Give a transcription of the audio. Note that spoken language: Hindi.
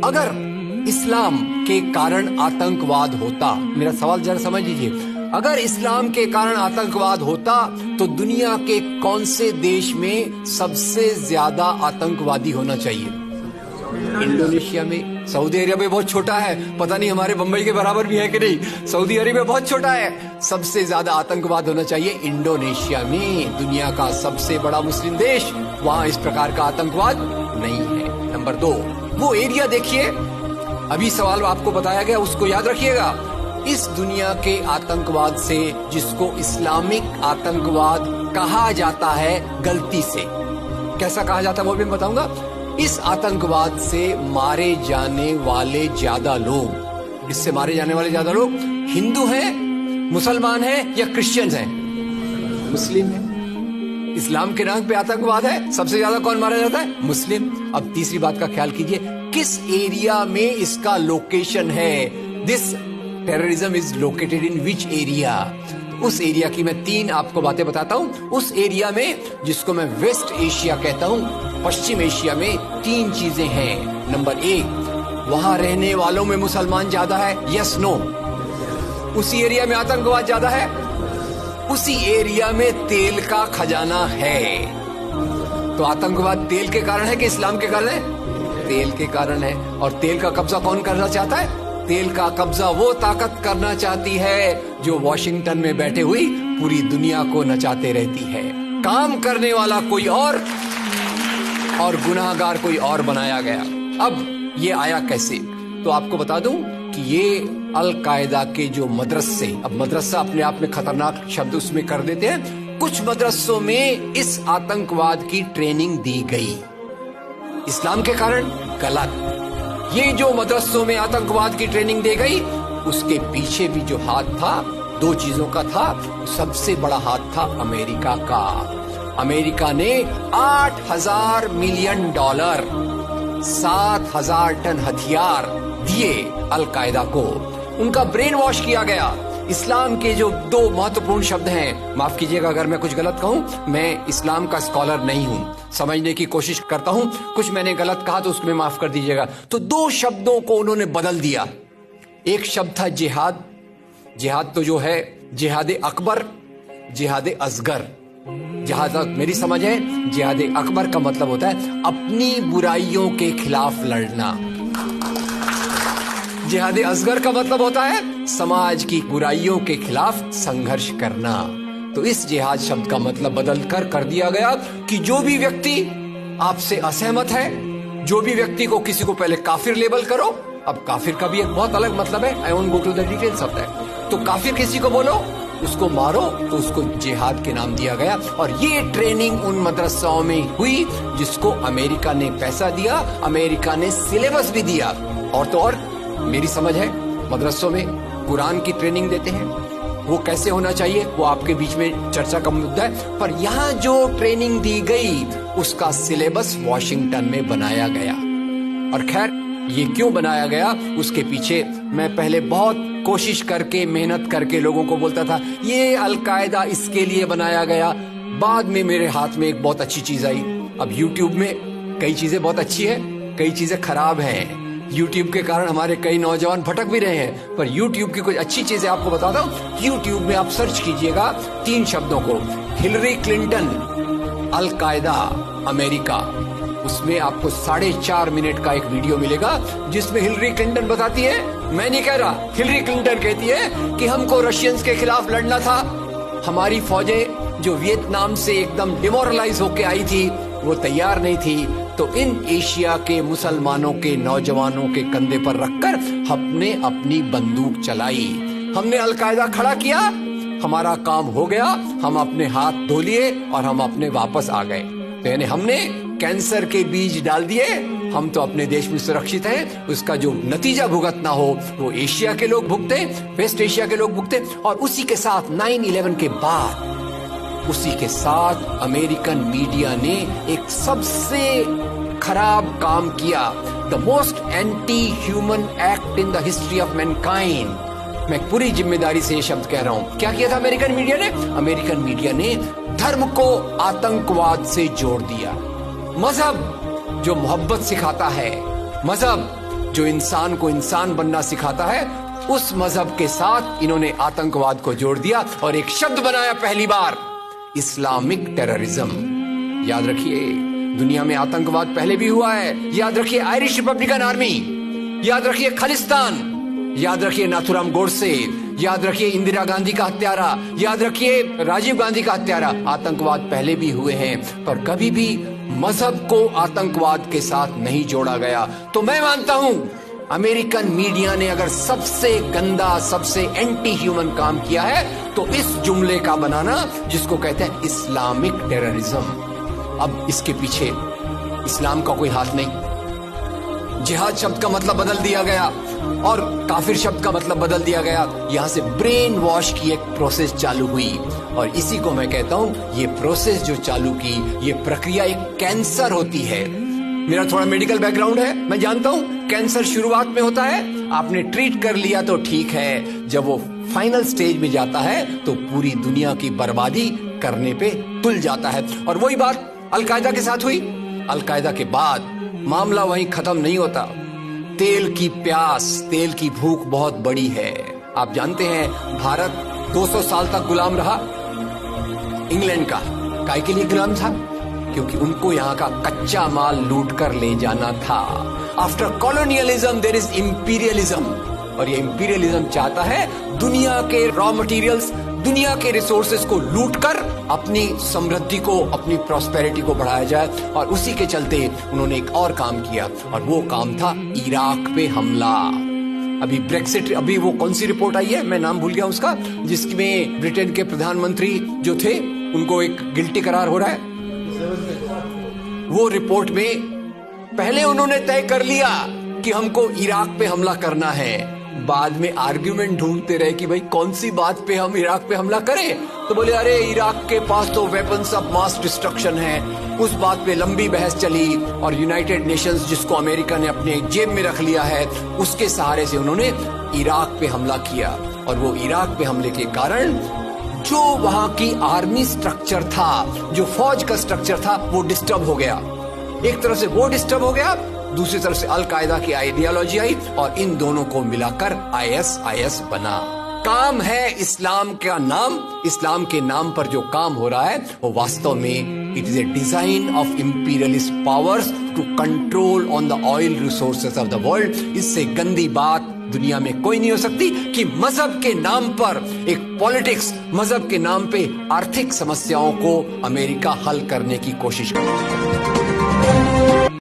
अगर इस्लाम के कारण आतंकवाद होता, मेरा सवाल जरा समझ लीजिए, अगर इस्लाम के कारण आतंकवाद होता तो दुनिया के कौन से देश में सबसे ज्यादा आतंकवादी होना चाहिए? इंडोनेशिया में। सऊदी अरेबिया बहुत छोटा है, पता नहीं हमारे बंबई के बराबर भी है कि नहीं। सऊदी अरेबिया बहुत छोटा है, सबसे ज्यादा आतंकवाद होना चाहिए इंडोनेशिया में, दुनिया का सबसे बड़ा मुस्लिम देश। वहां इस प्रकार का आतंकवाद नहीं है। नंबर 2, वो एरिया देखिए, अभी सवाल आपको बताया गया उसको याद रखिएगा। इस दुनिया के आतंकवाद से, जिसको इस्लामिक आतंकवाद कहा जाता है गलती से, कैसा कहा जाता है वो भी मैं बताऊंगा। इस आतंकवाद से मारे जाने वाले ज्यादा लोग, इससे मारे जाने वाले ज्यादा लोग हिंदू हैं, मुसलमान हैं या क्रिश्चियंस हैं? मुस्लिम हैं। इस्लाम के नाम पे आतंकवाद है, सबसे ज्यादा कौन मारा जाता है? मुस्लिम। अब तीसरी बात का ख्याल कीजिए, किस एरिया में इसका लोकेशन है? This terrorism is located in which area? उस एरिया की मैं 3 आपको बातें बताता हूं। उस एरिया में, जिसको मैं वेस्ट एशिया कहता हूं, पश्चिम एशिया में 3 चीजें हैं। नंबर 1, वहां रहने वालों में मुसलमान ज्यादा है, यस नो? उसी एरिया में आतंकवाद ज्यादा है, उसी एरिया में तेल का खजाना है। तो आतंकवाद तेल के कारण है कि इस्लाम के कारण है? तेल के कारण है। और तेल का कब्जा कौन करना चाहता है? तेल का कब्जा वो ताकत करना चाहती है जो वॉशिंगटन में बैठे हुई पूरी दुनिया को नचाते रहती है। काम करने वाला कोई और गुनाहगार कोई और बनाया गया। अब ये आया कैसे? तो आपको बता दूं कि ये अल कायदा के जो मदरसे, अब मदरसा अपने आप में खतरनाक शब्द उसमें कर देते हैं, कुछ मदरसों में इस आतंकवाद की ट्रेनिंग दी गई। इस्लाम के कारण गलत। ये जो मदरसों में आतंकवाद की ट्रेनिंग दी गई, उसके पीछे भी जो हाथ था, 2 चीजों का था। सबसे बड़ा हाथ था अमेरिका का। अमेरिका ने $8,000 मिलियन, 7,000 टन हथियार दिए अल कायदा को। उनका ब्रेन वॉश किया गया। इस्लाम के जो 2 महत्वपूर्ण शब्द हैं, माफ कीजिएगा अगर मैं कुछ गलत कहूं, मैं इस्लाम का स्कॉलर नहीं हूं, समझने की कोशिश करता हूं, कुछ मैंने गलत कहा तो उसमें माफ कर दीजिएगा। तो 2 शब्दों को उन्होंने बदल दिया। एक शब्द था जिहाद। जिहाद तो जो है जिहाद अकबर, जिहाद असगर। जहां तक मेरी समझ है, जिहाद अकबर का मतलब होता है अपनी बुराइयों के खिलाफ लड़ना। जिहाद असगर का मतलब होता है समाज की बुराइयों के खिलाफ संघर्ष करना। तो इस जिहाद शब्द का मतलब बदल कर दिया गया कि जो भी व्यक्ति आपसे असहमत है, जो भी व्यक्ति को किसी को पहले काफिर लेबल करो, अब काफिर का भी एक बहुत अलग मतलब है, I won't go to the details of that. तो काफिर किसी को बोलो, उसको मारो, तो उसको जिहाद के नाम दिया गया। और ये ट्रेनिंग उन मदरसाओं में हुई जिसको अमेरिका ने पैसा दिया, अमेरिका ने सिलेबस भी दिया। और तो और मेरी समझ है, मदरसों में कुरान की ट्रेनिंग देते हैं। वो कैसे होना चाहिए वो आपके बीच में चर्चा का मुद्दा है, पर यहाँ जो ट्रेनिंग दी गई उसका सिलेबस वॉशिंगटन में बनाया गया। और खैर ये क्यों बनाया गया, उसके पीछे मैं पहले बहुत कोशिश करके, मेहनत करके लोगों को बोलता था ये अल कायदा इसके लिए बनाया गया। बाद में मेरे हाथ में एक बहुत अच्छी चीज आई। अब YouTube में कई चीजें बहुत अच्छी है, कई चीजें खराब हैं। YouTube के कारण हमारे कई नौजवान भटक भी रहे हैं, पर YouTube की कुछ अच्छी चीजें आपको बताता हूँ। YouTube में आप सर्च कीजिएगा 3 शब्दों को, हिलरी क्लिंटन, अल कायदा, अमेरिका। उसमें आपको 4.5 मिनट का एक वीडियो मिलेगा जिसमें हिलरी क्लिंटन बताती है, मैं नहीं कह रहा, हिलरी क्लिंटन कहती है कि हमको रशियंस के खिलाफ लड़ना था। हमारी फौजें जो वियतनाम से एकदम डिमोरलाइज होके आई थी, वो तैयार नहीं थी। तो इन एशिया के मुसलमानों के नौजवानों के कंधे पर रखकर हमने अपनी बंदूक चलाई, हमने अल कायदा खड़ा किया, हमारा काम हो गया, हम अपने हाथ धो लिए और हम अपने वापस आ गए। तो यानी हमने कैंसर के बीज डाल दिए, हम तो अपने देश में सुरक्षित हैं। उसका जो नतीजा भुगतना हो वो एशिया के लोग भुगते, वेस्ट एशिया के लोग भुगते। और उसी के साथ 9/11 के बाद, उसी के साथ अमेरिकन मीडिया ने एक सबसे खराब काम किया, the most anti human act in the history of Mankind. मैं पूरी जिम्मेदारी से ये शब्द कह रहा हूं। क्या किया था अमेरिकन मीडिया ने? अमेरिकन मीडिया ने धर्म को आतंकवाद से जोड़ दिया। मजहब जो मोहब्बत सिखाता है, मजहब जो इंसान को इंसान बनना सिखाता है, उस मजहब के साथ इन्होंने आतंकवाद को जोड़ दिया और एक शब्द बनाया पहली बार, इस्लामिक टेररिज्म। याद रखिए, दुनिया में आतंकवाद पहले भी हुआ है। याद रखिए आयरिश रिपब्लिकन आर्मी, याद रखिए खालिस्तान, याद रखिए नाथुराम गोडसे, याद रखिए इंदिरा गांधी का हत्यारा, याद रखिए राजीव गांधी का हत्यारा। आतंकवाद पहले भी हुए हैं, पर कभी भी मजहब को आतंकवाद के साथ नहीं जोड़ा गया। तो मैं मानता हूं अमेरिकन मीडिया ने अगर सबसे गंदा, सबसे एंटी ह्यूमन काम किया है तो इस जुमले का बनाना जिसको कहते हैं इस्लामिक टेररिज्म। अब इसके पीछे इस्लाम का कोई हाथ नहीं। जिहाद शब्द का मतलब बदल दिया गया और काफिर शब्द का मतलब बदल दिया गया। यहां से ब्रेन वॉश की एक प्रोसेस चालू हुई और इसी को मैं कहता हूं, ये प्रोसेस जो चालू की, ये प्रक्रिया एक कैंसर होती है। मेरा थोड़ा मेडिकल बैकग्राउंड है, मैं जानता हूं कैंसर शुरुआत में होता है, आपने ट्रीट कर लिया तो ठीक है, जब वो फाइनल स्टेज में जाता है तो पूरी दुनिया की बर्बादी करने पे तुल जाता है। और वही बात अलकायदा के साथ हुई। अलकायदा के बाद मामला वहीं खत्म नहीं होता। तेल की प्यास, तेल की भूख बहुत बड़ी है। आप जानते हैं भारत 200 साल तक गुलाम रहा इंग्लैंड का। काहे के लिए गुलाम था? क्योंकि उनको यहाँ का कच्चा माल लूट कर ले जाना था। After colonialism there is imperialism, और ये इंपीरियलिज्म चाहता है दुनिया के रॉ मटेरियल्स, दुनिया के रिसोर्सेज को लूट कर अपनी समृद्धि को, अपनी प्रॉस्पेरिटी को बढ़ाया जाए। और उसी के चलते उन्होंने एक और काम किया और वो काम था इराक पे हमला। अभी ब्रेक्सिट, अभी वो कौन सी रिपोर्ट आई है, मैं नाम भूल गया उसका, जिसमें ब्रिटेन के प्रधानमंत्री जो थे उनको एक गिल्टी करार हो रहा है। वो रिपोर्ट में पहले उन्होंने तय कर लिया कि हमको इराक पे हमला करना है, बाद में आर्ग्यूमेंट ढूंढते रहे कि भाई कौन सी बात पे हम इराक पे हमला करें। तो बोले अरे इराक के पास तो वेपन्स ऑफ मास डिस्ट्रक्शन है। उस बात पे लंबी बहस चली और यूनाइटेड नेशंस, जिसको अमेरिका ने अपने जेब में रख लिया है, उसके सहारे से उन्होंने इराक पे हमला किया। और वो इराक पे हमले के कारण जो वहां की आर्मी स्ट्रक्चर था, जो फौज का स्ट्रक्चर था, वो डिस्टर्ब हो गया। एक तरफ से वो डिस्टर्ब हो गया, दूसरी तरफ से अल कायदा की आइडियोलॉजी आई और इन दोनों को मिलाकर ISIS बना। काम है इस्लाम का नाम, इस्लाम के नाम पर जो काम हो रहा है वो वास्तव में it is a design of imperialist powers to control on the oil resources of the world. इससे गंदी बात दुनिया में कोई नहीं हो सकती कि मजहब के नाम पर एक पॉलिटिक्स, मजहब के नाम पे आर्थिक समस्याओं को अमेरिका हल करने की कोशिश करता है।